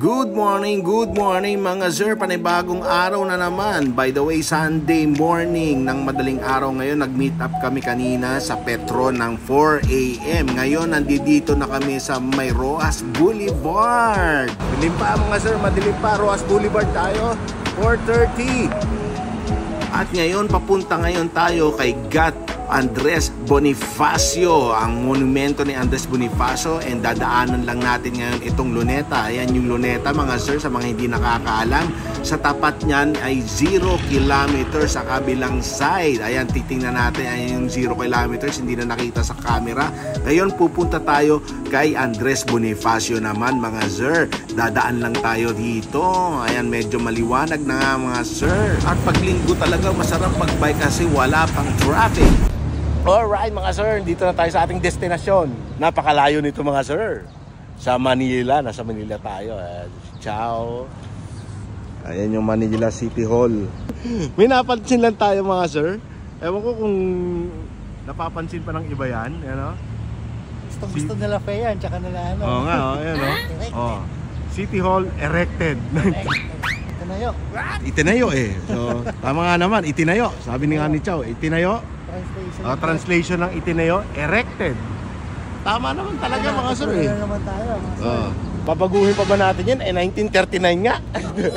Good morning mga sir, panibagong araw na naman. By the way, Sunday morning ng madaling araw ngayon, nag-meet up kami kanina sa Petron ng 4 AM. Ngayon, nandito na kami sa may Roxas Boulevard. Madilim pa mga sir, madilim pa. Roxas Boulevard tayo, 4:30. At ngayon, papunta ngayon tayo kay Gat Andres Bonifacio, ang monumento ni Andres Bonifacio, and dadaanan lang natin ngayon itong luneta. Ayan yung luneta mga sir, sa mga hindi nakakaalam. Sa tapat niyan ay 0 kilometers sa kabilang side. Ayan, titingnan natin, ayan yung 0 kilometers, hindi na nakita sa camera. Ngayon pupunta tayo kay Andres Bonifacio naman mga sir. Dadaan lang tayo dito. Ayan, medyo maliwanag na nga mga sir. At paglinggo talaga masarap magbike kasi wala pang traffic. Alright mga sir, dito na tayo sa ating destinasyon. Napakalayo nito mga sir. Sa Manila, nasa Manila tayo. Ciao. Ayan yung Manila City Hall. May napansin lang tayo mga sir. Ewan ko kung napapansin pa ng iba yan. Ano? Gusto nila fe yan, tsaka nila ano. Oo nga, ayan o. City Hall erected. Itinayo. Itinayo eh. So, tama nga naman, itinayo. Sabi ni nga ni Chow, itinayo. Translation ng itinayo, erected. Tama naman talaga mga sir eh. Naman tayo, mga sir. Papaguhin pa ba natin yan? 1939 nga.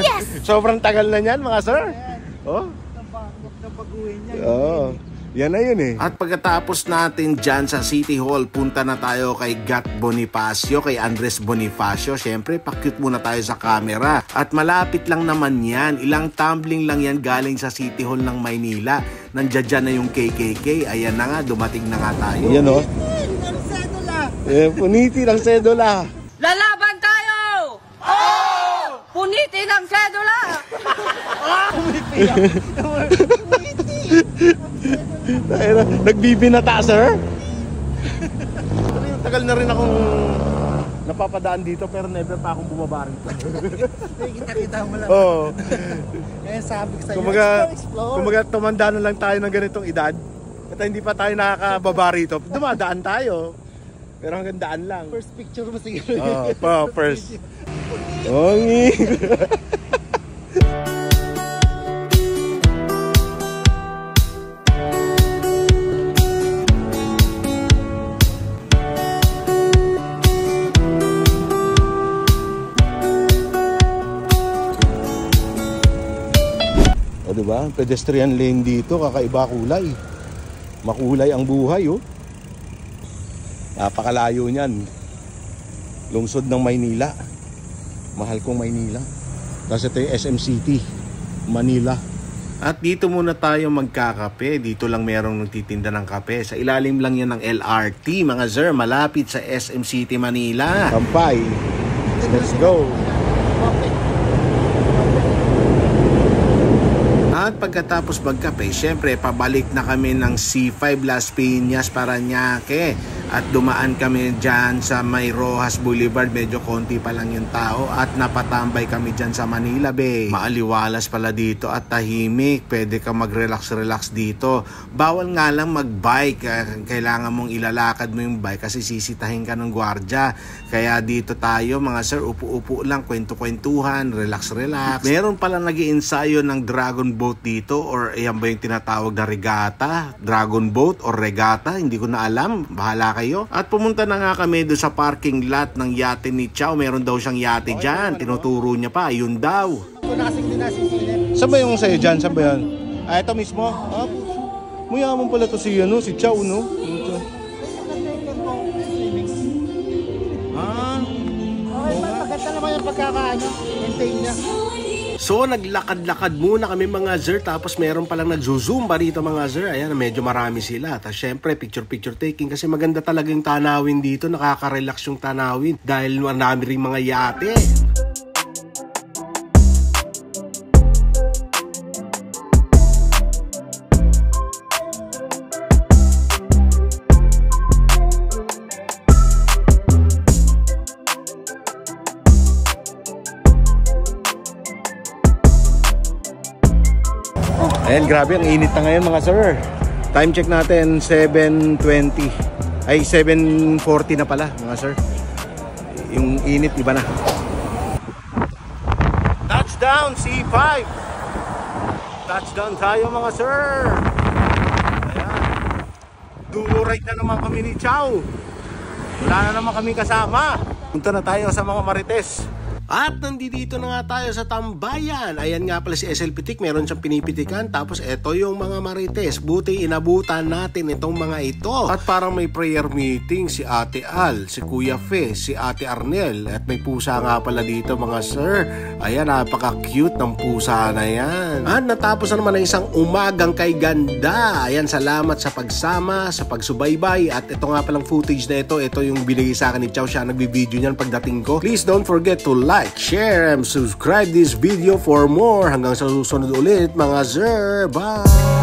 Yes! Sobrang tagal na yan mga sir. Napaguhin yan. Yan na yun eh. At pagkatapos natin dyan sa City Hall, punta na tayo kay Gat Bonifacio, kay Andres Bonifacio. Siyempre, pakit muna tayo sa camera. At malapit lang naman yan. Ilang tumbling lang yan galing sa City Hall ng Maynila. Nandiyan na yung KKK. Ayan na nga, dumating na nga tayo. Ayan o. Ang sedula. Puniti ng sedula. Lalaban tayo! Oh! Puniti ng sedula! Nagbibinata, sir? Tagal na rin akong napapadaan dito pero never pa akong bumaba rito. Kita mo lang. Oo. Kaya sabi ko sa'yo, Kumaga tumanda na lang tayo ng ganitong edad at hindi pa tayo nakakababa rito. Dumadaan tayo. Pero hanggang daan lang. First picture mo siguro. First. Ongi. Diba? Pedestrian lane dito, kakaiba kulay. Makulay ang buhay, oh. Napakalayo niyan. Lungsod ng Maynila. Mahal kong Maynila. Tapos ito yung SM City, Manila. At dito muna tayo magkakape. Dito lang merong nagtitinda ng kape. Sa ilalim lang yan ng LRT, mga sir. Malapit sa SM City, Manila. Kampay. Let's go. At pagkatapos magkape, syempre pabalik na kami ng C5 Las Piñas, Parañaque. At dumaan kami dyan sa may Roxas Boulevard. Medyo konti pa lang yung tao. At napatambay kami dyan sa Manila Bay. Maaliwalas pala dito at tahimik. Pwede ka mag-relax dito. Bawal nga lang mag-bike. Kailangan mong ilalakad mo yung bike kasi sisitahin ka ng gwardya. Kaya dito tayo mga sir, upo-upo lang, kwento-kwentuhan, relax. Meron pala nag-iensayo ng dragon boat dito, or yan ba yung tinatawag na regata? Dragon boat or regata? Hindi ko na alam. Bahala kayo. At pumunta na nga kami doon sa parking lot ng yate ni Chow. Meron daw siyang yate dyan. Tinuturo niya pa. Yun daw. Saan ba yung sa'yo dyan? Saan ba yan? Ito mismo? Muyaman pala to si Chow, no? Maganda naman yung pagkakaano. Maintain niya. So naglakad-lakad muna kami mga sir, tapos meron palang nagzuzumba rito mga sir. Ayan, medyo marami sila. Tapos syempre picture taking kasi maganda talaga yung tanawin dito. Nakaka-relax yung tanawin dahil marami ring mga yate. Ayan, grabe, ang init na ngayon mga sir. Time check natin 7:20. Ay 7:40 na pala mga sir. Yung init iba na. Touchdown C5. Touchdown tayo mga sir. Ayan. Duo right na naman kami ni Chow. Wala na naman kami kasama. Punta na tayo sa mga Marites. At nandito na nga tayo sa tambayan. Ayan nga pala si SL Pitik, meron siyang pinipitikan. Tapos eto yung mga Marites. Buti inabutan natin itong mga ito. At parang may prayer meeting si Ate Al, si Kuya Fe, si Ate Arnel. At may pusa nga pala dito mga sir. Ayan, napaka-cute ng pusa na yan. At natapos na naman ang isang umagang kay ganda. Ayan, salamat sa pagsama, sa pagsubaybay. At ito nga palang footage na ito yung binigay sa akin ni Chow. Siya nagbibideo niyan pagdating ko. Please don't forget to like, share, and subscribe this video for more. Hanggang sa susunod ulit mga sir. Bye!